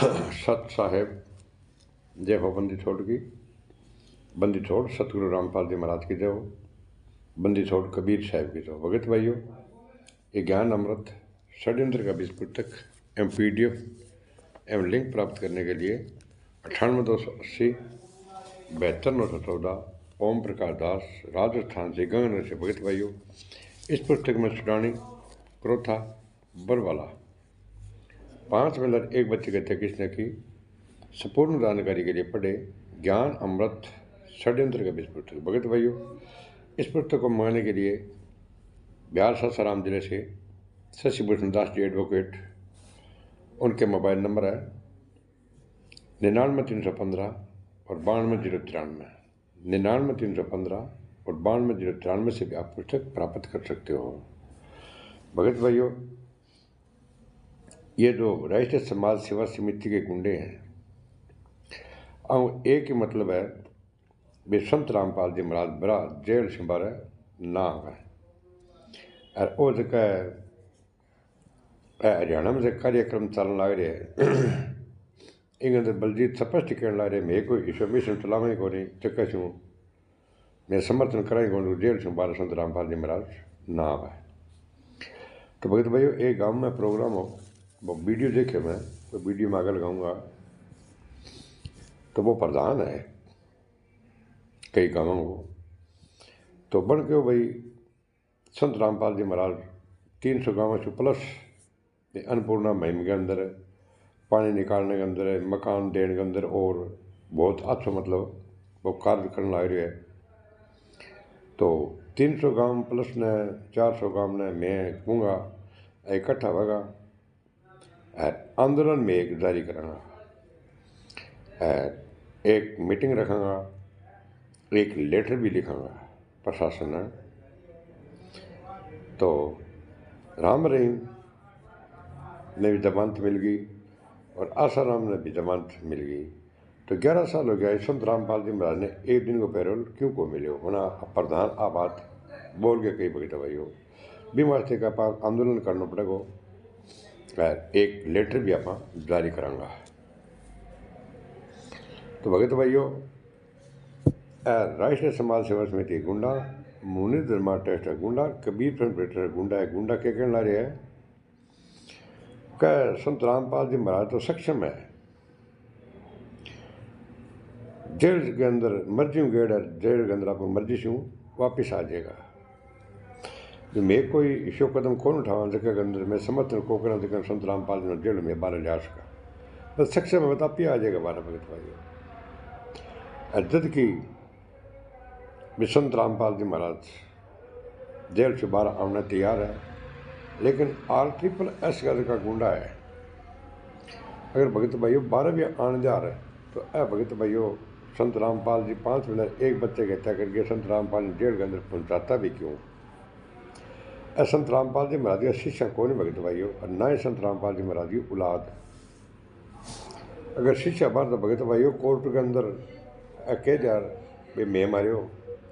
सत साहेब जय हो बंदी छोड़ की। बंदी छोड़ सतगुरु रामपाल जी महाराज की जय हो। बंदी छोड़ कबीर साहब की जय हो। भगत भाइयों, ये ज्ञान अमृत षड्यंत्र का बीज पुस्तक एवं PDF एवं लिंक प्राप्त करने के लिए 98 280 72 914 ओम प्रकाश दास राजस्थान से गंगानगर से। भगत भाइयों, इस पुस्तक में सुडानी क्रोथा बरवाला 5 मिनट 1 बच्चे कहते किसने की संपूर्ण जानकारी के लिए पढ़े ज्ञान अमृत षड्यंत्र का बीज पुस्तक। भगत भाइयों, इस पुस्तक को मंगाने के लिए बिहार सासाराम जिले से शशि भूषण दास जी एडवोकेट, उनके मोबाइल नंबर है 99 315 और 92 093, 99 315 और 92 093 से भी आप पुस्तक प्राप्त कर सकते हो। भगत भाइयों, ये जो राष्ट्रीय समाज सेवा समिति के गुंडे हैं, और एक ही मतलब है वे संत रामपाल जी महाराज बड़ा जेल सिंबारे नाम है। और वो जगह हरियाणा में जो कार्यक्रम चलन लग रहे हैं इन अंदर बलजीत स्पष्ट कहने लग रहे मैं कोई ईश्वर मिशन चलावे को नहीं चक्कर छूँ मैं समर्थन कराई को जेल सिंबारे संत रामपाल जी महाराज नाम है। तो भगत भाइयों, एक गाँव में प्रोग्राम हो, वो वीडियो देखे मैं, तो वीडियो में आगे लगाऊंगा। तो वो प्रधान है कई गाँवों को, तो बन के भाई संत रामपाल जी महाराज 300 गाँव से प्लस अन्नपूर्णा महिम के अंदर पानी निकालने के अंदर मकान देने के अंदर और बहुत अच्छा मतलब वो कार्य करने लग रहे है। तो 300 गाँव प्लस ने 400 गाँव ने मैं कहूँगा इकट्ठा होगा आंदोलन में एक जारी करांगा, एक मीटिंग रखांगा, एक लेटर भी लिखांगा प्रशासन ने। तो राम रहीम ने भी जमानत मिल गई और आसाराम ने भी जमानत मिल गई। तो 11 साल हो गया संत रामपाल जी महाराज ने एक दिन को पैरोल क्यों को मिले होना प्रधान आ बात बोल के कई भगत भाइयों बीमार थे का पास आंदोलन करना पड़ेगा, एक लेटर भी आप जारी करांगा। तो भगत भाइयों, राष्ट्रीय समाज सेवा समिति गुंडा, मुनि धर्मा टेस्ट गुंडा, कबीर फ्रेंड गुंडा है। गुंडा क्या कहने ला रहे हैं क्या संत रामपाल जी महाराज तो सक्षम है, जेल के अंदर मर्जी गेड़ है, जेल के अंदर आप मर्जी से वापिस आ जाएगा। जो मैं कोई ईशो कदम कौन उठावा जगह के अंदर मैं समर्थन को करना जगह संत रामपाल जी जेल में 12 लिया सका बस सक्षम है, आप ही आ जाएगा 12 भगत भाइयों। जद की संत रामपाल जी महाराज जेल से 12 आने तैयार है, लेकिन RSS का गुंडा है। अगर भगत भाइयों 12 भी आने जा रहे हैं तो भगत भाइयों संत रामपाल जी 5 मिनट 1 बच्चे के हत्या करके संत रामपाल जी जेल के अंदर पहुंचाता भी क्यों? संत रामपाल जी महाराज का शिष्य कौन भगत भाइयों, और ना ही संत रामपाल जी महाराज की औलाद। अगर शिष्य बार तो भगत भाइयों कोर्ट के अंदर कह जा भाई मैं मारियो,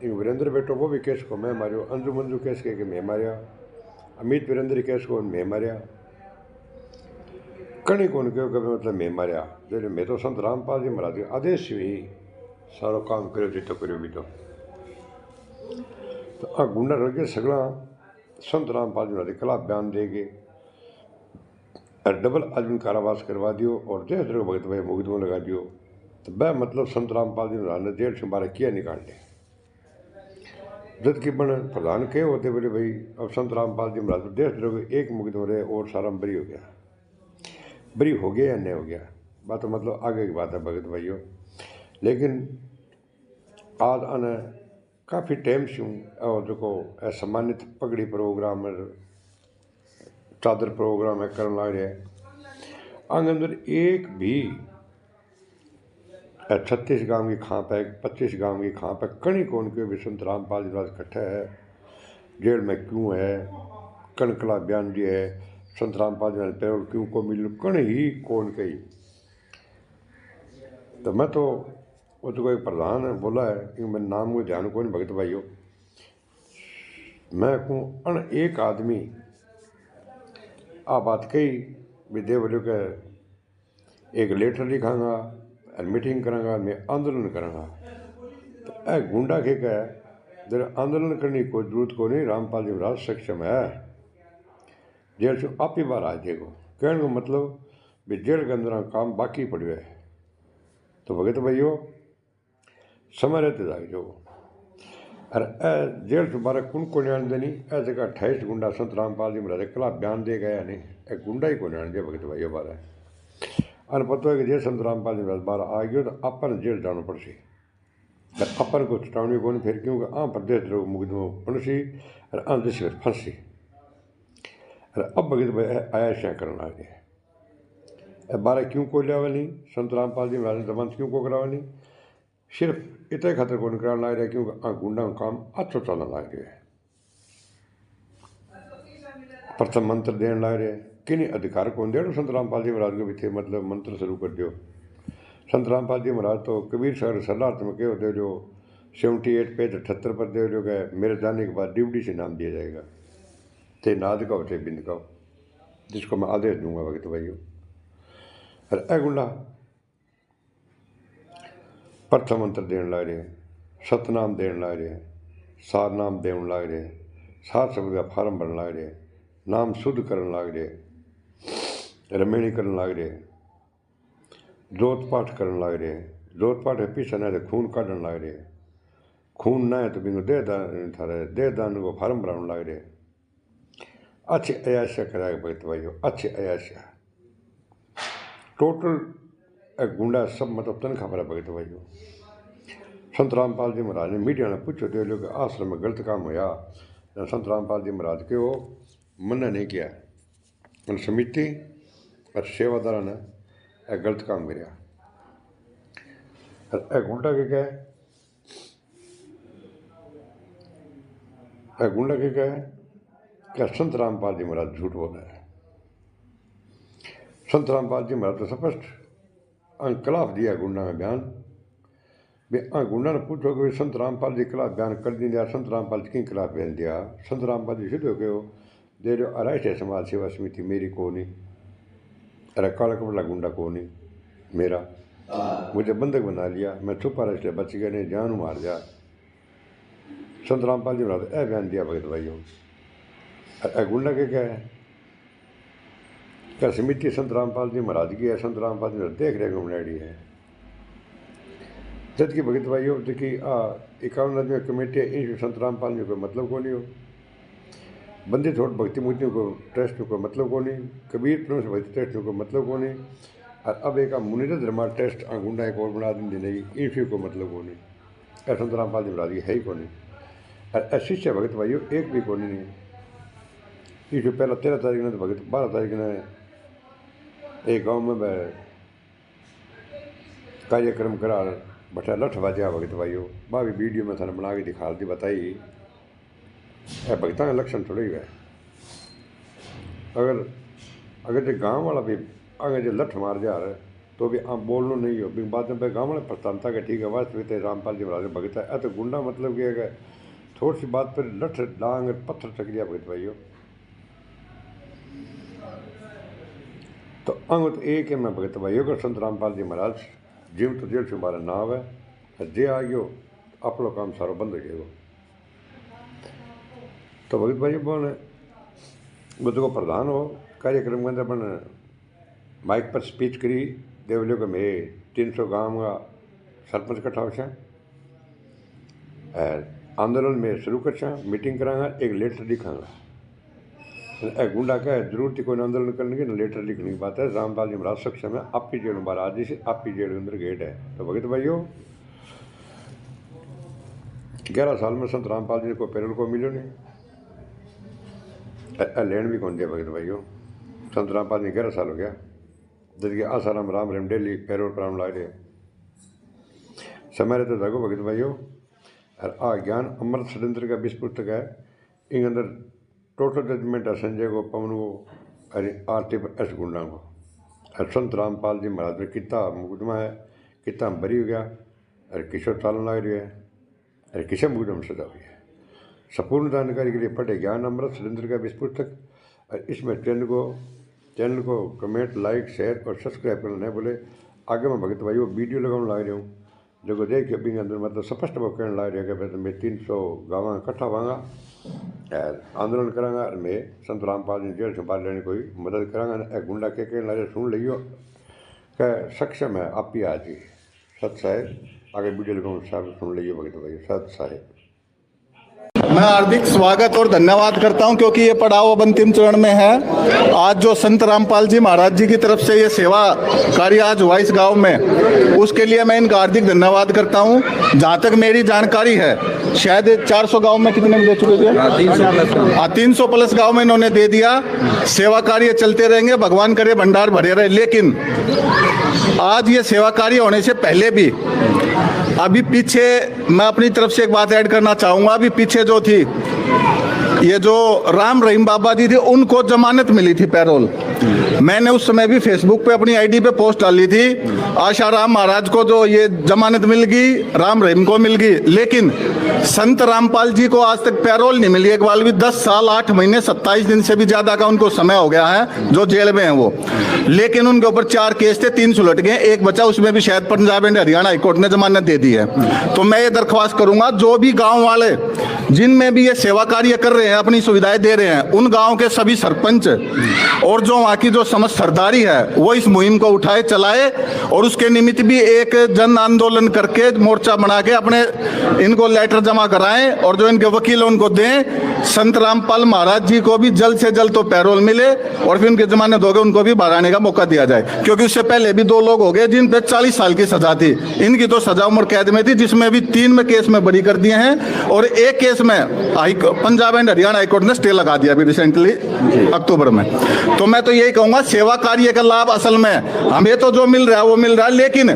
वीरेंद्र बेटो वो भी केस को मैं मारियो, अंजू मंजू केस के मैं मारिया, अमित वीरेंद्र केस को मैं मारिया, कणी कौन क्यों कभी मतलब मैं मारिया। जो मैं तो संत रामपाल जी महाराज के आदेश से ही सारो काम करो जितो करो भी तो आ गुंडा रह गया सगला संत रामपाल जी महाराज के खिलाफ बयान देंगे, डबल आजीवन कारावास करवा दियो और देश द्रोह भगत भाई मुकदमा लगा दियो। तो वह मतलब संत रामपाल जी महाराज ने जेल से 12 किया निकाल ले। जद की बन प्रधान के होते बोले भाई अब संत रामपाल जी महाराज देश द्रोह एक मुकदमा रहे और सारा बरी हो गया, बरी हो गया या नहीं हो गया बात तो मतलब आगे की बात है भगत भाइयों। लेकिन आज आने काफ़ी टाइम से और जो सम्मानित पगड़ी प्रोग्राम चादर प्रोग्राम है करने लग रहे हैं। अंदर एक भी 36 गांव की खाप है, 25 गांव की खाप है, कणी कौन के भी संत रामपाल जी महाराज इकट्ठा है जेल में क्यों है, कणकला बयान दिए है संत रामपाल जी महाराज पैरोल क्यों को मिल कण ही कौन कही। तो मैं तो वो तो कोई प्रधान है बोला है कि मैं नाम को ध्यान को नहीं भगत भाइयों, मैं कहूँ अन एक आदमी आ बात कही भी दे बोलो के एक लेटर लिखांगा और मीटिंग करांगा, मैं आंदोलन करांगा। तो ए गुंडा के कह जरा आंदोलन करने की कोई जरूरत को नहीं, रामपाल जी महाराज सक्षम है, जेल से आप ही बाहर आ जाएगो। कहने को मतलब भी जेल के अंदर काम बाकी पड़े है। तो भगत भाइयों समय रहते जाग जो अरे ए जेल से बारह कुन को न्याण देनी ए जगह 28 गुंडा संत रामपाल जी महाराज कला बयान दे गया नहीं, एक गुंडा ही को न्याण दे भगत भाइयों बारह। अन पता है कि जे संत रामपाल जी महाराज बारह आ गयो तो अपन जेल जाना पड़सी, अपन को चेतावनी को नहीं, फिर क्योंकि आ प्रदेश लोग मुकदमा पड़सी और आ देश में फंसी। अरे अब भगत भाई आया श्या करना आगे बारह क्यों को लिया नहीं, संत रामपाल जी महाराज ने जमानत क्यों को करावा नहीं, सिर्फ इतने खातर को कराने लग रहा है क्योंकि आ गुंडा का काम अच्छो चलने लग रहा है। प्रथम मंत्र देने लग रहे कि अधिकार कौन दे संत रामपाल जी महाराज को भी थे, मतलब मंत्र शुरू कर दो। संत रामपाल जी महाराज तो कबीर सागर शरणार्थ में कहो दे जो 78 पेज 78 पर दे जो गए मेरे जाने के बाद ड्यूटी से नाम दिया जाएगा, थे नाद का थे बिंद का, जिसको मैं आदेश दूंगा भगत भाइयों। अरे ए गुंडा प्रथम मंत्र देने लग रहे, सतनाम देने लग रहे, सार नाम देने लग रहे, सार शब्द का फार्म भरने लग रहे, नाम शुद्ध करने लग रहे, रमेणी करने लग रहे, जोत पाठ करने लग रहे, जोत पाठ है पीछे न तो खून काटने लग रहे, खून ना है तो बिंगो देह दान थारे देह दान को फार्म भराने लग रहे। अच्छे अयाशा कराए भगत भाइयों, अच्छे अयाशा टोटल गुंडा सब मतलब तन खबर है भगत भाइयों। संत रामपाल जी महाराज ने मीडिया ने पूछो दे लो कि आश्रम में गलत काम होया, संत रामपाल जी महाराज के वो मना नहीं किया, समिति और सेवादारा ने गलत काम कराया। गुंडा के क्या है, गुंडा के क्या है क्या संत रामपाल जी महाराज झूठ बोल रहे हैं। संत रामपाल जी महाराज तो स्पष्ट खिलाफ दिया गुंडा में बयान, गुंडा ने पूछो कि संत रामपाल जी खिलाफ बयान कर दिया, संत रामपाल जी के खिलाफ बयान दिया, संत रामपाल जी सीधे कहो दे रहे अराष्ट्रीय समाज सेवा समिति मेरी को नहीं, अरे काला कपड़ा गुंडा को नहीं मेरा, मुझे बंधक बना लिया, मैं छुपा रहा इसलिए बच गया, नहीं जान मार जा। संत रामपाल जी महाराज ए बयान दिया भगत भाइयों। गुंडा के क्या है क्या समिति संत रामपाल जी महाराज की है, संत रामपाल जी महाराज देख रहे घूमनाड़ी है, जब की भगत भाइयों देखिए 51 आदमी कमेटी इन संत रामपाल जी को मतलब को नहीं हो, बंदी छोड़ भक्ति मूर्ति को ट्रस्ट को मतलब को नहीं, कबीर प्रेम से भक्ति ट्रस्ट को मतलब को नहीं, और अब एक मुनिर धर्मा ट्रस्ट गुंडा एक और बना दी नहीं, इन को मतलब को नहीं, संत रामपाल जी महाराज है ही को नहीं, और शिष्य भगत भाइयों एक भी को नहीं। इससे पहला 13 तारीख ने तो भगत 12 तारीख ने एक गांव में कार्यक्रम करा बटा लठ बाजा भगत भाइयों, भी वीडियो में थाने बना के दिखा दी बताई भगता का लक्षण थोड़ा ही है। अगर जो गांव वाला भी आगे जो लठ मार जा रहा है तो भी आप बोलना नहीं हो, बाद में गाँव वाले प्रधानता का ठीक है वास्तविक रामपाल जी महाराज भगत है, तो गुंडा मतलब कि अगर थोड़ी सी बात पर लठ डांग पत्थर टक दिया भगत भाइयों। तो अंग तो एक है मैं भगत भाइयों का संत रामपाल जी महाराज जीव तो जेल से हमारा नाव है, जे आ गयो अपनो काम सारो बंद हो गएगा। तो भगत भाई बोने बुद्ध को प्रधान हो कार्यक्रम के अंदर अपन माइक पर स्पीच करी देवलियों का मैं 300 गांव का सरपंच इकट्ठा हो आंदोलन में शुरू कर मीटिंग करांगा, एक लेटर लिखांगा, गुंडा का है जरूरत ही कोई आंदोलन करने की ना लेटर लिखने की बात है। रामपाल जी महाराज सक्षम है, आप ही जेल में बाहर आज से आप ही जेल के अंदर गेट है। तो भगत भाइयों 11 साल में संत रामपाल जी को पैरोल को मिलो नहीं, लेन भी कौन दिया भगत भाइयों। संत रामपाल जी 11 साल हो गया जबकि आसाराम राम रेम डेली पैरोल पर ला रहे समय रहते जागो भगत भाइयों। और आ ज्ञान अमृत षड्यंत्र का 20 पुस्तक है, इन अंदर टोटल जजमेंट है संजय को पवन को अरे आरती पर एस गुंडा को। और संत रामपाल जी महाराज में कितना मुकदमा है, कितना बरी हो गया, अरे किशोर चालन लग रही है, अरे किसे मुकदमा सजा हुई है। संपूर्ण जानकारी के लिए पढ़े ज्ञान अमृत षड्यंत्र का 20 पुस्तक, और इसमें चैनल को कमेंट, लाइक, शेयर और सब्सक्राइब करना नहीं भूले। आगे मैं भगत भाई वो वीडियो लगाने लग रहा हूँ जो देखिए अभी अंदर मतलब स्पष्ट वो कहने लग रहा है कि मैं 300 गाँव इकट्ठा होगा, आंदोलन करांगा, मैं संत रामपाल जी जेल छुपा लेने कोई मदद करांगा। एक गुंडा के लगे सुन लियो कि सक्षम है आप ही आज ही सत साहेब। आगे वीडियो लगाऊँ साहब सुन लीजिए भगत भाई सत साहेब। मैं हार्दिक स्वागत और धन्यवाद करता हूं क्योंकि ये पड़ाव अब अंतिम चरण में है। आज जो संत रामपाल जी महाराज जी की तरफ से ये सेवा कार्य आज हुआ इस गांव में, उसके लिए मैं इनका हार्दिक धन्यवाद करता हूं। जहां तक मेरी जानकारी है शायद 400 गांव में कितने में दे चुके थे? 300 प्लस गांव में इन्होंने दे दिया। सेवा कार्य चलते रहेंगे, भगवान करे भंडार भरे रहे। लेकिन आज ये सेवा कार्य होने से पहले भी अभी पीछे मैं अपनी तरफ से एक बात ऐड करना चाहूँगा। अभी पीछे जो थी ये जो राम रहीम बाबा जी थे उनको जमानत मिली थी पैरोल। मैंने उस समय भी फेसबुक पे अपनी आईडी पे पोस्ट डाली थी, आशाराम महाराज को जो ये जमानत मिल गई, राम रहीम को मिल गई, लेकिन संत रामपाल जी को आज तक पैरोल नहीं मिली एक बार भी। 10 साल 8 महीने 27 दिन से भी ज्यादा का उनको समय हो गया है जो जेल में है वो। लेकिन उनके ऊपर 4 केस थे, 3 सुलट गए, एक बचा, उसमें भी शायद पंजाब एंड हरियाणा हाईकोर्ट ने जमानत दे दी है। तो मैं ये दरख्वास्त करूंगा जो भी गाँव वाले जिनमें भी ये सेवा कार्य कर रहे हैं, अपनी सुविधाएं दे रहे हैं, उन गाँव के सभी सरपंच और जो वहाँ की जो समस्त सरदारी है वो इस मुहिम को उठाए चलाए और उसके निमित्त भी एक जन आंदोलन करके मोर्चा बना के अपने इनको लेटर जमा कराएं और जो इनके वकील उनको दें। संत रामपाल महाराज जी को भी जल्द से जल्द तो पैरोल मिले और फिर उनके जमानत हो गए, उनको भी बाहर आने का मौका दिया जाए। क्योंकि उससे पहले भी 2 लोग हो गए जिन पे 40 साल की सजा थी, इनकी तो सजा उम्र कैद में थी, जिसमें भी 3 में केस में बरी कर दिए हैं और एक केस में पंजाब एंड हरियाणा हाईकोर्ट ने स्टे लगा दिया अभी रिसेंटली अक्टूबर में। तो मैं तो यही कहूंगा सेवा कार्य का लाभ असल में हमें तो जो मिल रहा है वो मिल रहा है, लेकिन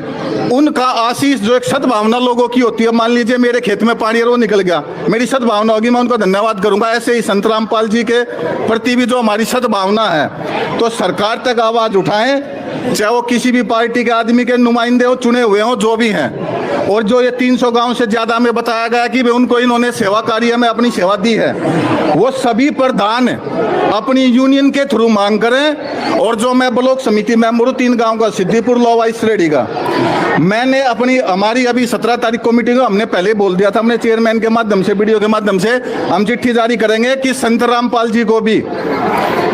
उनका आशीष जो एक सद्भावना लोगों की होती है, मान लीजिए मेरे खेत में पानी वो निकल गया, मेरी सद्भावना होगी, मैं उनको धन्यवाद करूंगा। ऐसे ही संत रामपाल जी के प्रति भी जो हमारी सद्भावना है तो सरकार तक आवाज उठाएं, चाहे वो किसी भी पार्टी के आदमी के नुमाइंदे हो, चुने हुए हो, जो भी हैं। और जो ये 300 गांव से ज्यादा में बताया गया कि उनको इन्होंने सेवा कार्य में अपनी सेवा दी है, वो सभी प्रधान अपनी यूनियन के थ्रू मांग करें। और जो मैं ब्लॉक समिति मेंबर हूँ 3 गांव का, सिद्धिपुर, लोवा, इसरेडी का, मैंने अपनी हमारी अभी 17 तारीख को मीटिंग हमने पहले बोल दिया था, हमने चेयरमैन के माध्यम से वीडियो के माध्यम से हम चिट्ठी जारी करेंगे कि संत रामपाल जी को भी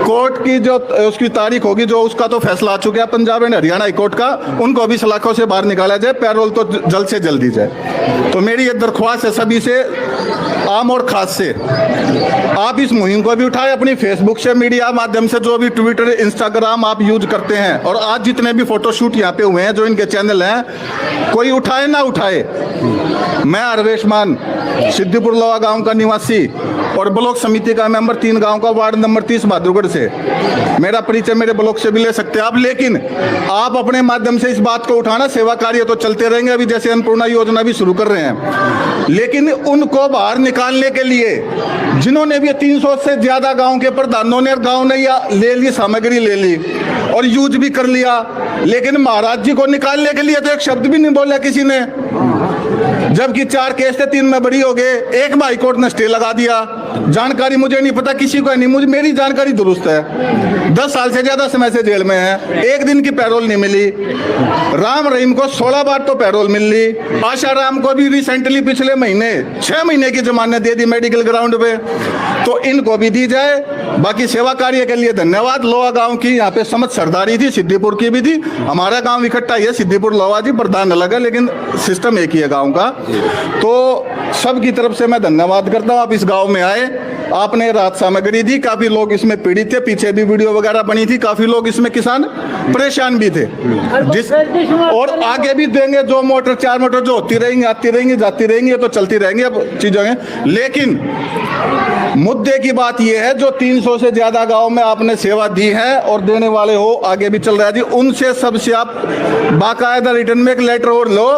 कोर्ट की जो उसकी तारीख होगी, जो उसका तो फैसला आ चुका है पंजाब एंड हरियाणा हाईकोर्ट का, उनको भी सलाखों से बाहर निकाला जाए, पैरोल तो जल्द से जल्द दी जाए। तो मेरी ये दरख्वास्त है सभी से, आम और खास से, आप इस मुहिम को भी उठाएं अपनी फेसबुक से, मीडिया माध्यम से, जो भी ट्विटर, इंस्टाग्राम आप यूज करते हैं। और आज जितने भी फोटोशूट यहाँ पे हुए हैं जो इनके चैनल हैं, कोई उठाए ना उठाए, मैं हरवेश मान सिद्धिपुर लोवा गांव का निवासी और ब्लॉक समिति का मेंबर 3 गांव का, वार्ड नंबर 30 बहादुरगढ़ से, मेरा परिचय मेरे ब्लॉक से भी ले सकते हैं आप। लेकिन आप अपने माध्यम से इस बात को उठाना, सेवा कार्य तो चलते रहेंगे, अभी जैसे अन्नपूर्णा योजना भी शुरू कर रहे हैं, लेकिन उनको बाहर निकालने के लिए जिन्होंने भी 300 से ज्यादा गांव के प्रधानों ने, गांव ने या ले ली, सामग्री ले ली और यूज भी कर लिया, लेकिन महाराज जी को निकालने के लिए तो एक शब्द भी नहीं बोला किसी ने। जबकि 4 केस थे, 3 में बरी हो गए, एक में हाईकोर्ट ने स्टे लगा दिया। जानकारी मुझे नहीं पता, किसी को नहीं, मुझे मेरी जानकारी दुरुस्त है। 10 साल से ज्यादा समय से जेल में है, 1 दिन की पैरोल नहीं मिली। राम रहीम को 16 बार तो पैरोल मिल ली। आशाराम को भी रिसेंटली पिछले महीने 6 महीने की जमानत दे दी मेडिकल ग्राउंड पे, तो इनको भी दी जाए। बाकी सेवा कार्य के लिए धन्यवाद। लोहा गांव की यहाँ पे समझ सरदारी थी, सिद्धिपुर की भी थी, हमारा गांव इकट्ठा ही है, सिद्धिपुर लोहा जी, प्रधान अलग है लेकिन सिस्टम एक ही है गांव का। तो सब की तरफ से मैं धन्यवाद करता हूँ, आप इस गांव में आए, आपने राहत सामग्री दी, काफी लोग इसमें पीड़ित थे, पीछे भी वीडियो वगैरह बनी थी, काफी लोग इसमें किसान परेशान भी थे, जिस और आगे भी देंगे। जो मोटर 4 मोटर जो होती रहेंगी, आती रहेंगी, जाती रहेंगी, ये तो चलती रहेंगी अब चीजों में। लेकिन मुद्दे की बात यह है, जो 300 से ज्यादा गांव में आपने सेवा दी है और देने वाले हो, आगे भी चल रहा है जी, उनसे सबसे आप बाकायदा रिटर्न में एक लेटर और लो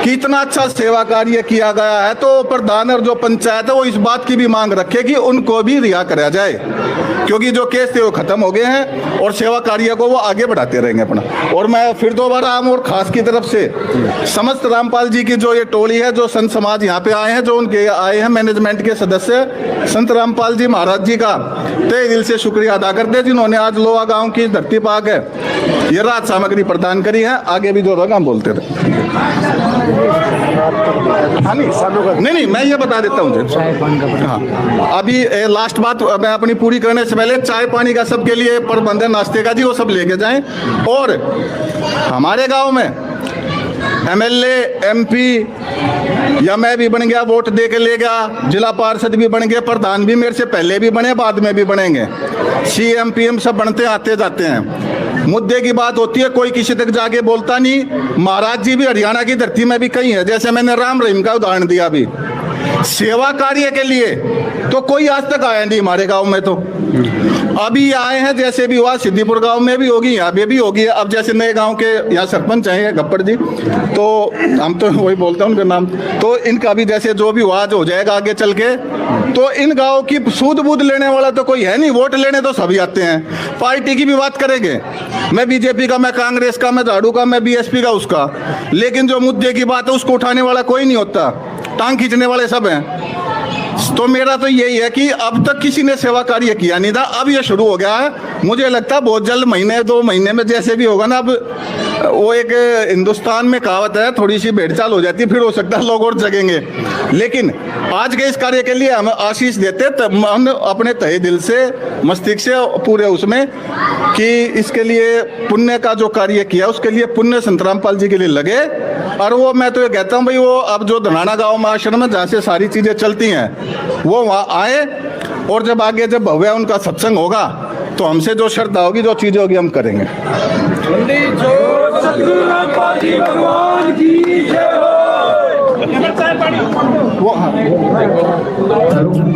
कि इतना अच्छा सेवा कार्य किया गया है, तो प्रधान और जो पंचायत है वो इस बात की भी मांग रखे कि उनको भी रिहा कराया जाए। क्योंकि जो केस थे वो खत्म हो गए हैं और सेवा कार्य को वो आगे बढ़ाते रहेंगे अपना। और मैं फिर दोबारा आम और खास की तरफ से समस्त रामपाल जी की जो ये टोली है, जो संत समाज यहाँ पे आए हैं, जो उनके आए हैं मैनेजमेंट के सदस्य, संत रामपाल जी महाराज जी का तहे दिल से शुक्रिया अदा करते हैं, जिन्होंने आज लोहा गांव की धरती पाक है ये राहत सामग्री प्रदान करी है। आगे भी जो रहेगा हम बोलते रहे। हाँ नहीं, मैं ये बता देता हूँ। हाँ, अभी लास्ट बात मैं अपनी पूरी करने से पहले, चाय पानी का सबके लिए प्रबंध है, नाश्ते का जी, वो सब लेके जाएं। और हमारे गांव में एमएलए, एमपी या मैं भी बन गया, वोट दे के ले गया, जिला पार्षद भी बन गए, प्रधान भी मेरे से पहले भी बने, बाद में भी बनेंगे, सीएम पीएम सब बनते आते जाते हैं। मुद्दे की बात होती है, कोई किसी तक जाके बोलता नहीं। महाराज जी भी हरियाणा की धरती में भी कई है, जैसे मैंने राम रहीम का उदाहरण दिया। अभी सेवा कार्य के लिए तो कोई आज तक आया नहीं हमारे गांव में, तो अभी आए हैं। जैसे भी हुआ सिद्दीपुर गांव में भी होगी, यहाँ पे भी होगी। अब जैसे नए गांव के यहाँ सरपंच हैं गप्पड़ जी, तो हम तो वही बोलते हैं उनका नाम, तो इनका भी जैसे जो भी हुआ जो हो जाएगा आगे चल के। तो इन गाँव की सूद बूद लेने वाला तो कोई है नहीं, वोट लेने तो सभी आते हैं। पार्टी की भी बात करेंगे, मैं बीजेपी का, मैं कांग्रेस का, मैं झाड़ू का, मैं बीएसपी का, उसका, लेकिन जो मुद्दे की बात है उसको उठाने वाला कोई नहीं होता, टांग खींचने वाले सब हैं। तो मेरा तो यही है कि अब तक किसी ने सेवा कार्य किया नहीं था, अब ये शुरू हो गया है। मुझे लगता है बहुत जल्द, महीने 2 महीने में जैसे भी होगा ना, अब वो एक हिंदुस्तान में कहावत है, थोड़ी सी भेड़चाल हो जाती है, फिर हो सकता है लोग और जगेंगे। लेकिन आज के इस कार्य के लिए हम आशीष देते, हम अपने तहे दिल से, मस्तिष्क से, पूरे उसमें कि इसके लिए पुण्य का जो कार्य किया उसके लिए पुण्य संत रामपाल जी के लिए लगे। और वो मैं तो ये कहता हूँ भाई, वो अब जो धनाना गाँव में आश्रम है जहाँ से सारी चीज़ें चलती हैं, वो वहाँ आए, और जब आगे जब भव्य उनका सत्संग होगा तो हमसे जो श्रद्धा होगी, जो चीज़ें होगी, हम करेंगे।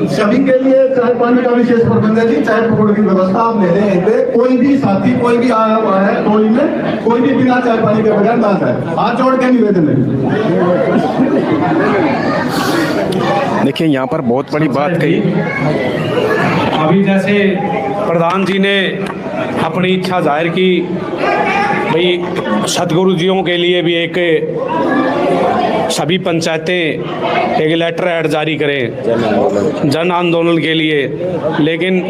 सभी के लिए चाय पानी का विशेष प्रबंध है जी, चाय पकौड़े की व्यवस्था आप ले लें। पे कोई भी साथी, कोई भी आया हुआ है टोली में, कोई भी बिना चाय पानी के बगैर ना जाए, हाथ जोड़ के निवेदन है। देखिए, यहाँ पर बहुत बड़ी बात कही। अभी जैसे प्रधान जी ने अपनी इच्छा जाहिर की, भाई सतगुरु जियों के लिए भी एक सभी पंचायतें एक लेटर ऐड जारी करें जन आंदोलन के लिए। लेकिन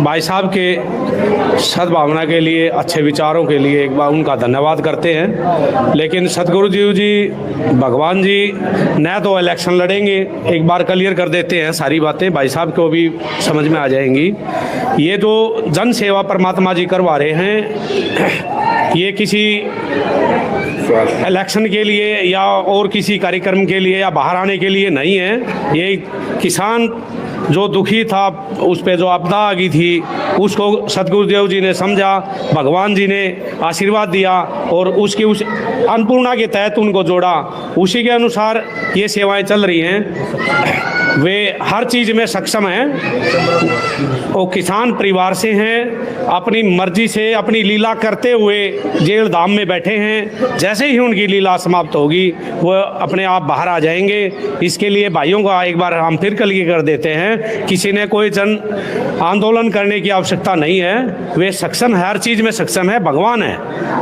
भाई साहब के सद्भावना के लिए, अच्छे विचारों के लिए एक बार उनका धन्यवाद करते हैं। लेकिन सतगुरु जी भगवान जी न तो इलेक्शन लड़ेंगे, एक बार क्लियर कर देते हैं सारी बातें, भाई साहब को भी समझ में आ जाएंगी। ये जो जन सेवा परमात्मा जी करवा रहे हैं, ये किसी इलेक्शन के लिए या और किसी कार्यक्रम के लिए या बाहर आने के लिए नहीं है। ये किसान जो दुखी था, उस पे जो आपदा आ गई थी, उसको सतगुरुदेव जी ने समझा, भगवान जी ने आशीर्वाद दिया और उसकी उस अन्नपूर्णा के तहत उनको जोड़ा। उसी के अनुसार ये सेवाएं चल रही हैं। वे हर चीज़ में सक्षम हैं। वो किसान परिवार से हैं, अपनी मर्जी से अपनी लीला करते हुए जेल धाम में बैठे हैं। जैसे ही उनकी लीला समाप्त होगी वो अपने आप बाहर आ जाएंगे। इसके लिए भाइयों का एक बार हम फिर क्लियर कर देते हैं, किसी ने कोई जन आंदोलन करने की आवश्यकता नहीं है। वे सक्षम है, हर चीज़ में सक्षम है, भगवान है।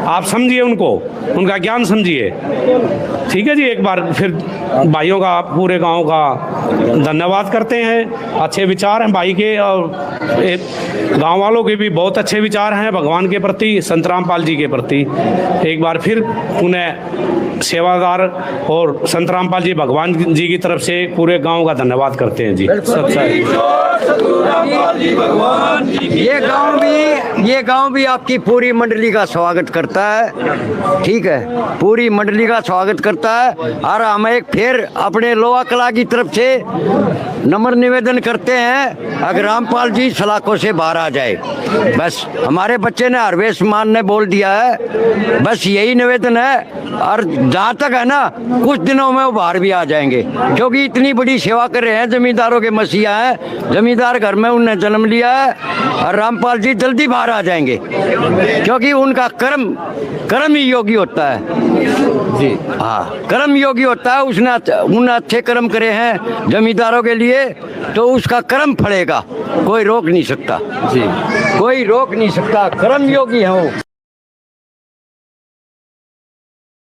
आप समझिए उनको, उनका ज्ञान समझिए। ठीक है जी, एक बार फिर भाइयों का, पूरे गांव का धन्यवाद करते हैं। अच्छे विचार हैं भाई के, और गांव वालों के भी बहुत अच्छे विचार हैं भगवान के प्रति, संत रामपाल जी के प्रति। एक बार फिर उन्हें सेवादार और संत रामपाल जी भगवान जी की तरफ से पूरे गांव का धन्यवाद करते हैं जी। ये गांव भी आपकी पूरी मंडली का स्वागत करता है। ठीक है, पूरी मंडली का स्वागत करता है। और हम एक फिर अपने लोहा कला की तरफ से नम्र निवेदन करते हैं, अगर रामपाल जी सलाखों से बाहर आ जाए। बस हमारे बच्चे ने, हरवेश मान ने बोल दिया है, बस यही निवेदन है। और जहाँ तक है ना, कुछ दिनों में वो बाहर भी आ जाएंगे, क्योंकि इतनी बड़ी सेवा कर रहे हैं। जमींदारों के मसीहा हैं, जमींदार घर में उन्हें जन्म लिया है। और रामपाल जी जल्दी बाहर आ जाएंगे, क्योंकि उनका कर्म ही योगी होता है जी। हाँ, कर्म योगी होता है। उन्हें अच्छे कर्म करे हैं जमींदारों के लिए। करेंगे तो उसका कर्म फलेगा, कोई रोक नहीं सकता जी, कोई रोक नहीं सकता, कर्म योगी है वो।